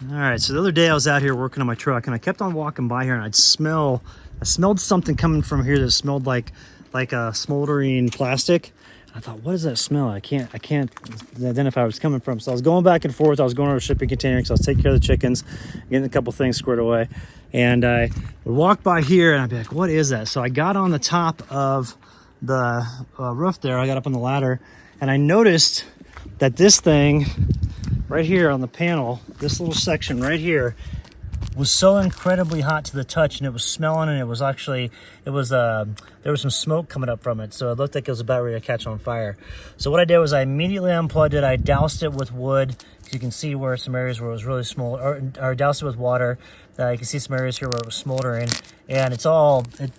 All right, so the other day I was out here working on my truck and I kept on walking by here and I smelled something coming from here that smelled like a smoldering plastic. I thought, what is that smell? I can't identify where it's coming from. So I was going back and forth. I was going over a shipping container because I was taking care of the chickens, getting a couple things squared away. And I would walk by here and I'd be like, what is that? So I got on the top of the roof there. I got up on the ladder and I noticed that this thing right here on the panel, this little section right here, was so incredibly hot to the touch, and it was smelling, and there was some smoke coming up from it, so it looked like it was about ready to catch on fire. So what I did was I immediately unplugged it. I doused it with wood. You can see where some areas where it was really small, or doused it with water. You can see some areas here where it was smoldering, and it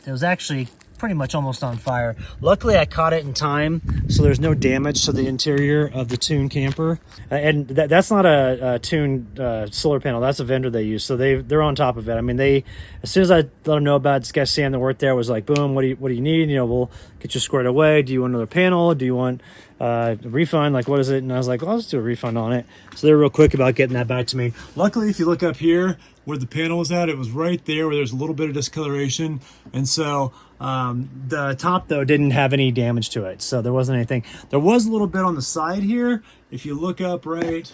was actually pretty much almost on fire. Luckily, I caught it in time, so there's no damage to the interior of the Tune camper. And that's not a Tune solar panel. That's a vendor they use, so they're on top of it. I mean, as soon as I let them know about it, this guy Sam that worked there was like, boom, what do you need? You know, we'll get you squared away. Do you want another panel? Do you want a refund? Like, what is it? And I was like, well, I'll just do a refund on it. So they're real quick about getting that back to me. Luckily, if you look up here where the panel was at, it was right there where there's a little bit of discoloration, and so the top though didn't have any damage to it, so there wasn't anything. There was a little bit on the side here. If you look up right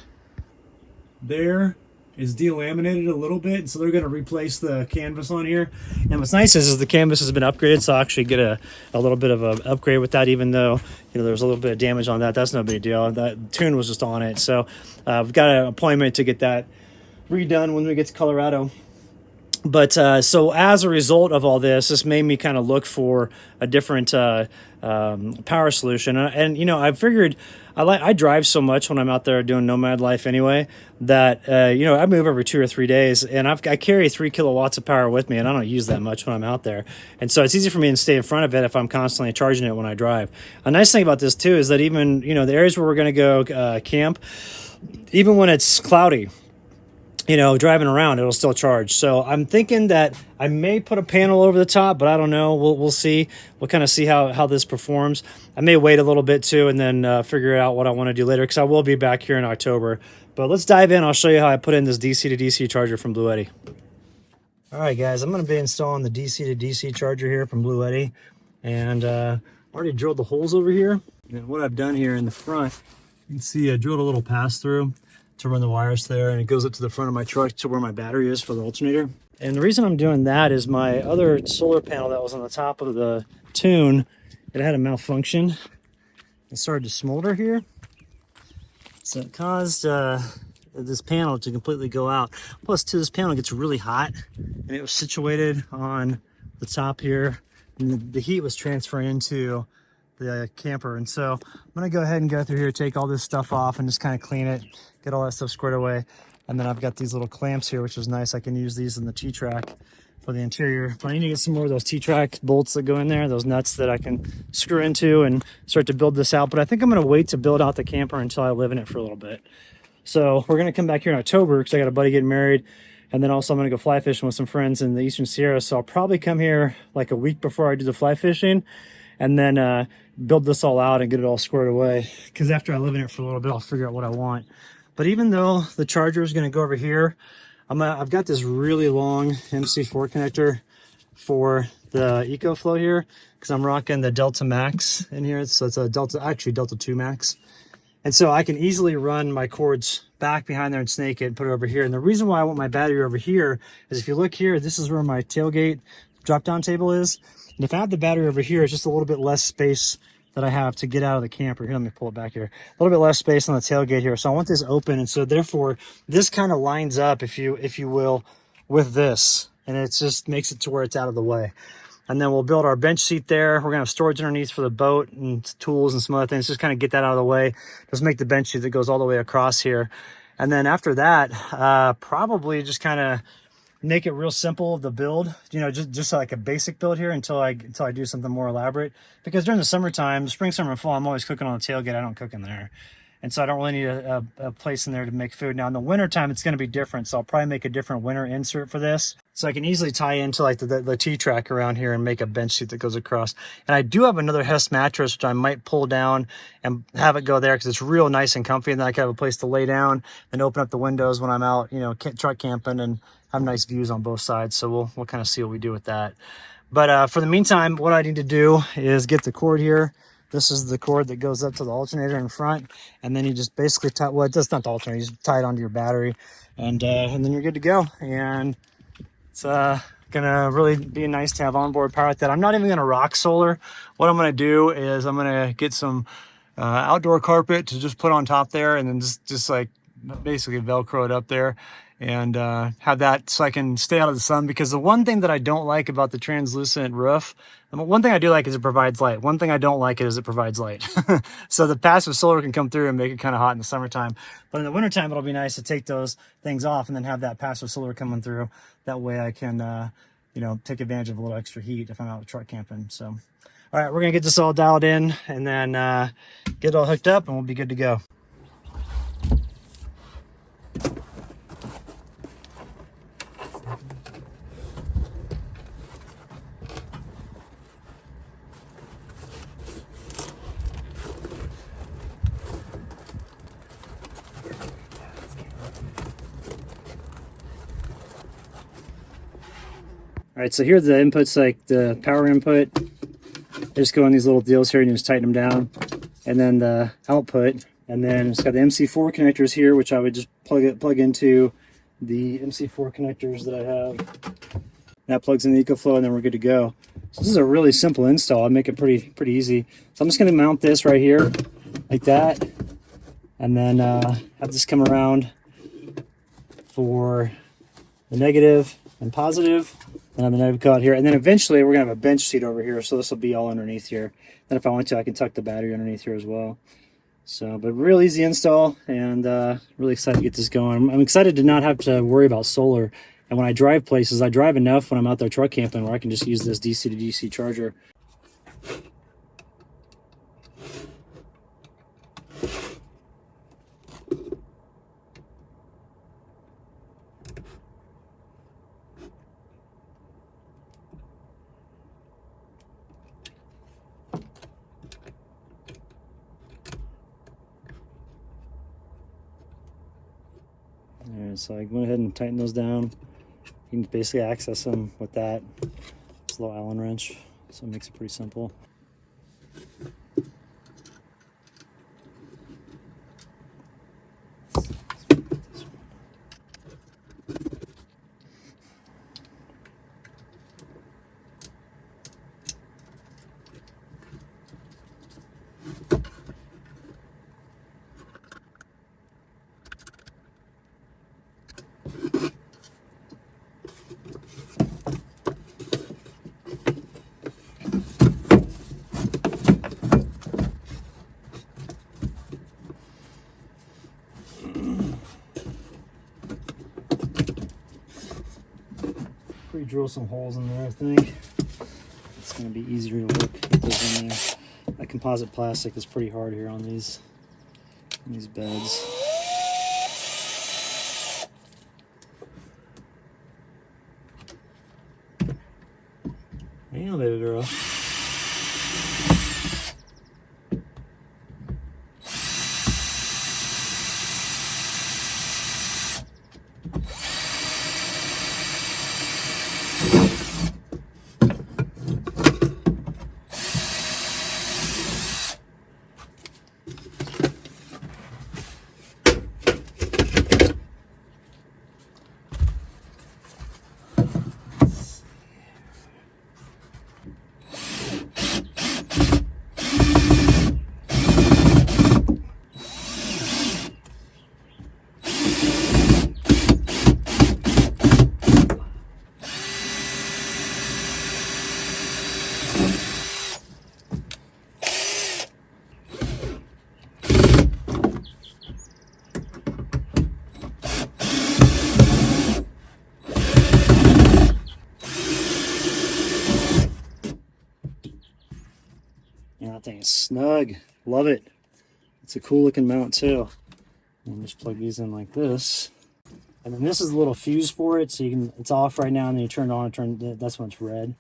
there, is delaminated a little bit, and so they're going to replace the canvas on here. And what's nice is the canvas has been upgraded, so I'll actually get a little bit of an upgrade with that, even though there was a little bit of damage on that. That's no big deal. That Tune was just on it, so we've got an appointment to get that redone when we get to Colorado. But so as a result of all this made me kind of look for a different power solution. And I figured I drive so much when I'm out there doing nomad life anyway that I move every 2 or 3 days, and I carry 3 kilowatts of power with me, and I don't use that much when I'm out there. And so it's easy for me to stay in front of it if I'm constantly charging it when I drive. A nice thing about this too is that even the areas where we're going to go camp, even when it's cloudy, driving around, it'll still charge. So I'm thinking that I may put a panel over the top, but I don't know. We'll see. We'll kind of see how this performs. I may wait a little bit too and then figure out what I want to do later, because I will be back here in October. But let's dive in. I'll show you how I put in this DC to DC charger from Blue Eddy. All right, guys, I'm going to be installing the DC to DC charger here from Blue Eddy. And already drilled the holes over here. And what I've done here in the front, you can see I drilled a little pass through to run the wires there, and it goes up to the front of my truck to where my battery is for the alternator. And the reason I'm doing that is my other solar panel that was on the top of the Tune, it had a malfunction. It started to smolder here, so it caused this panel to completely go out. Plus, too, this panel gets really hot, and it was situated on the top here, and the heat was transferring into the camper. And so I'm gonna go ahead and go through here, take all this stuff off and just kind of clean it, get all that stuff squared away. And then I've got these little clamps here, which is nice. I can use these in the T-track for the interior. But I need to get some more of those T-track bolts that go in there, those nuts that I can screw into and start to build this out. But I think I'm gonna wait to build out the camper until I live in it for a little bit. So we're gonna come back here in October because I got a buddy getting married. And then also I'm gonna go fly fishing with some friends in the Eastern Sierra. So I'll probably come here like a week before I do the fly fishing, and then build this all out and get it all squared away, because after I live in it for a little bit, I'll figure out what I want. But even though the charger is going to go over here, I've got this really long MC4 connector for the EcoFlow here, because I'm rocking the Delta Max in here. So it's a Delta 2 Max. And so I can easily run my cords back behind there and snake it and put it over here. And the reason why I want my battery over here is, if you look here, this is where my tailgate drop-down table is. And if I have the battery over here, it's just a little bit less space that I have to get out of the camper. Here, let me pull it back here. A little bit less space on the tailgate here. So I want this open. And so therefore, this kind of lines up, if you will, with this. And it just makes it to where it's out of the way. And then we'll build our bench seat there. We're going to have storage underneath for the boat and tools and some other things. Just kind of get that out of the way. Just make the bench seat that goes all the way across here. And then after that, probably just kind of make it real simple, the build, just like a basic build here until I do something more elaborate. Because during the summertime, spring, summer, and fall, I'm always cooking on the tailgate. I don't cook in there. And so I don't really need a place in there to make food. Now in the wintertime, it's going to be different. So I'll probably make a different winter insert for this. So I can easily tie into like the T-track around here and make a bench seat that goes across. And I do have another Hess mattress, which I might pull down and have it go there because it's real nice and comfy. And then I can have a place to lay down and open up the windows when I'm out, you know, truck camping, and have nice views on both sides. So we'll kind of see what we do with that. But for the meantime, what I need to do is get the cord here. This is the cord that goes up to the alternator in front, and then you just basically tie, well, that's not the alternator, you just tie it onto your battery, and then you're good to go. And it's gonna really be nice to have onboard power like that. I'm not even gonna rock solar. What I'm gonna do is I'm gonna get some outdoor carpet to just put on top there, and then just like basically Velcro it up there, and have that so I can stay out of the sun. Because the one thing that I don't like about the translucent roof, one thing I do like is it provides light. One thing I don't like is it provides light. So the passive solar can come through and make it kind of hot in the summertime. But in the wintertime, it'll be nice to take those things off and then have that passive solar coming through. That way I can, you know, take advantage of a little extra heat if I'm out truck camping. So, all right, we're going to get this all dialed in and then get it all hooked up, and we'll be good to go. All right, so here are the inputs, like the power input. Just go on these little deals here and you just tighten them down. And then the output, and then it's got the MC4 connectors here, which I would just plug into the MC4 connectors that I have. That plugs in the EcoFlow, and then we're good to go. So this is a really simple install. I'll make it pretty easy. So I'm just going to mount this right here like that, and then have this come around for the negative and positive, and have the negative go out here. And then eventually we're going to have a bench seat over here, so this will be all underneath here. Then if I want to, I can tuck the battery underneath here as well. So, but real easy install, and really excited to get this going. I'm excited to not have to worry about solar. And when I drive places, I drive enough when I'm out there truck camping where I can just use this DC to DC charger. Alright, so I went ahead and tightened those down. You can basically access them with that. It's a little Allen wrench, so it makes it pretty simple. Drill some holes in there. I think it's going to be easier to work those in there. That composite plastic is pretty hard here on these beds. Damn, baby girl. Yeah, that thing is snug. Love it. It's a cool looking mount too. And just plug these in like this. And then this is a little fuse for it, so you can, it's off right now, and then you turn it on and turn, that's when it's red.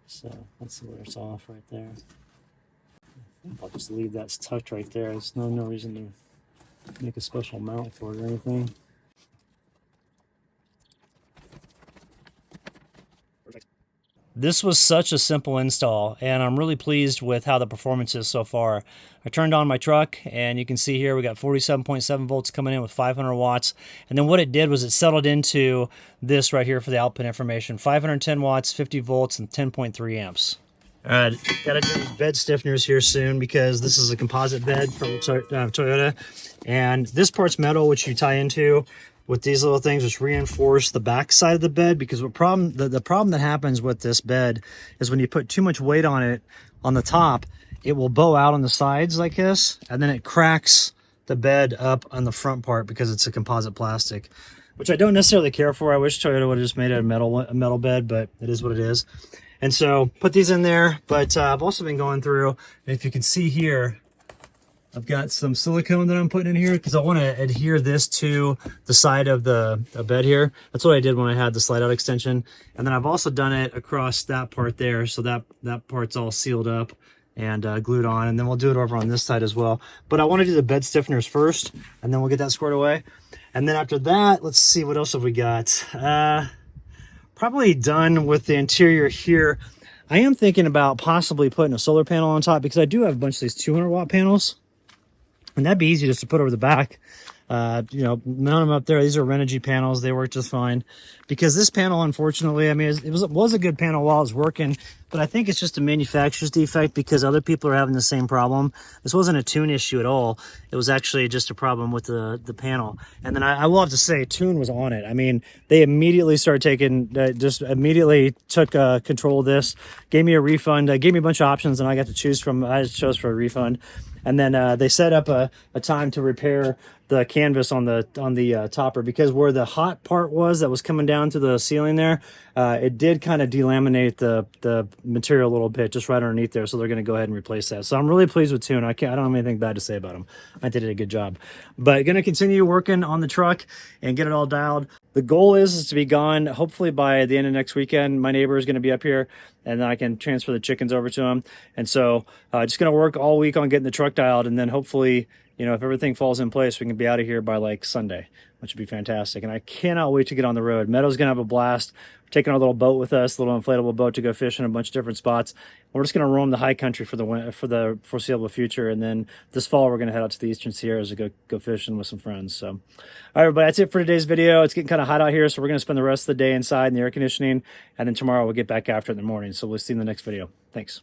So that's where it's off right there. I think I'll just leave that tucked right there. There's no reason to make a special mount for it or anything. This was such a simple install, and I'm really pleased with how the performance is so far. I turned on my truck, and you can see here we got 47.7 volts coming in with 500 watts. And then what it did was it settled into this right here for the output information. 510 watts, 50 volts, and 10.3 amps. All right, got to do bed stiffeners here soon because this is a composite bed from Toyota. And this part's metal, which you tie into with these little things, which reinforce the back side of the bed. Because the problem that happens with this bed is when you put too much weight on it on the top, it will bow out on the sides like this, and then it cracks the bed up on the front part because it's a composite plastic, which I don't necessarily care for. I wish Toyota would have just made it a metal bed, but it is what it is. And so put these in there, but I've also been going through, and if you can see here, I've got some silicone that I'm putting in here because I want to adhere this to the side of the bed here. That's what I did when I had the slide out extension. And then I've also done it across that part there, so that part's all sealed up and glued on. And then we'll do it over on this side as well. But I want to do the bed stiffeners first, and then we'll get that squared away. And then after that, let's see, what else have we got? Probably done with the interior here. I am thinking about possibly putting a solar panel on top because I do have a bunch of these 200 watt panels. And that'd be easy just to put over the back. You know, mount them up there. These are Renogy panels. They work just fine. Because this panel, unfortunately, I mean, it was a good panel while it was working, but I think it's just a manufacturer's defect because other people are having the same problem. This wasn't a tune issue at all. It was actually just a problem with the panel. And then I will have to say, tune was on it. I mean, they immediately started taking, just immediately took control of this, gave me a refund, gave me a bunch of options, and I got to choose from, I chose for a refund. And then they set up a time to repair the canvas on the topper, because where the hot part was that was coming down to the ceiling there, it did kind of delaminate the material a little bit just right underneath there. So they're going to go ahead and replace that. So I'm really pleased with Tune. I don't have anything bad to say about them. I did a good job. But going to continue working on the truck and get it all dialed. The goal is to be gone hopefully by the end of next weekend. My neighbor is going to be up here, and then I can transfer the chickens over to him. And so just going to work all week on getting the truck dialed, and then hopefully, you know, if everything falls in place, we can be out of here by like Sunday, which would be fantastic. And I cannot wait to get on the road. Meadow's going to have a blast. We're taking our little boat with us, a little inflatable boat, to go fishing in a bunch of different spots. We're just going to roam the high country for the foreseeable future. And then this fall, we're going to head out to the Eastern Sierras to go fishing with some friends. So, all right, everybody, that's it for today's video. It's getting kind of hot out here, so we're going to spend the rest of the day inside in the air conditioning. And then tomorrow we'll get back after it in the morning. So we'll see you in the next video. Thanks.